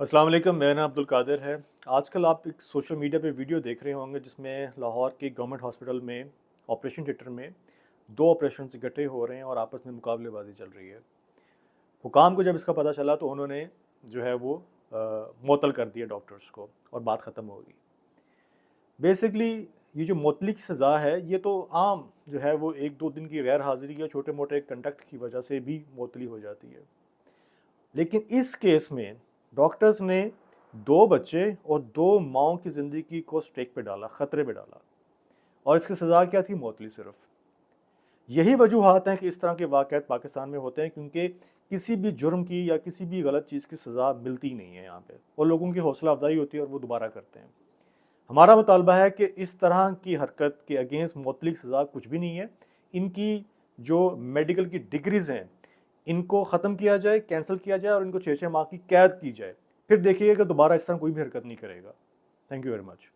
अस्सलाम वालेकुम, मेरा नाम अब्दुल कादिर है। आजकल आप एक सोशल मीडिया पे वीडियो देख रहे होंगे जिसमें लाहौर के गवर्नमेंट हॉस्पिटल में ऑपरेशन थिएटर में दो ऑपरेशन इकट्ठे हो रहे हैं और आपस में मुकाबलेबाजी चल रही है। हुकाम को जब इसका पता चला तो उन्होंने जो है वो मुअत्तल कर दिया डॉक्टर्स को और बात ख़त्म हो गई। बेसिकली ये जो मुअत्तली की सज़ा है ये तो आम जो है वो 1-2 दिन की गैर हाज़िरी या छोटे मोटे कंडक्ट की वजह से भी मुअत्तली हो जाती है। लेकिन इस केस में डॉक्टर्स ने 2 बच्चे और 2 माँओं की ज़िंदगी को स्टेक पे डाला, ख़तरे पे डाला और इसकी सज़ा क्या थी? मौतली सिर्फ। यही वजूहात हैं कि इस तरह के वाक़यात पाकिस्तान में होते हैं क्योंकि किसी भी जुर्म की या किसी भी गलत चीज़ की सज़ा मिलती नहीं है यहाँ पे और लोगों की हौसला अफ़ज़ाई होती है और वो दोबारा करते हैं। हमारा मुतालबा है कि इस तरह की हरकत के अगेंस्ट मौतली की सज़ा कुछ भी नहीं है। इनकी जो मेडिकल की डिग्रीज़ हैं इनको ख़त्म किया जाए, कैंसिल किया जाए और इनको 6-6 माह की कैद की जाए। फिर देखिएगा कि दोबारा इस तरह कोई भी हरकत नहीं करेगा। Thank you very much.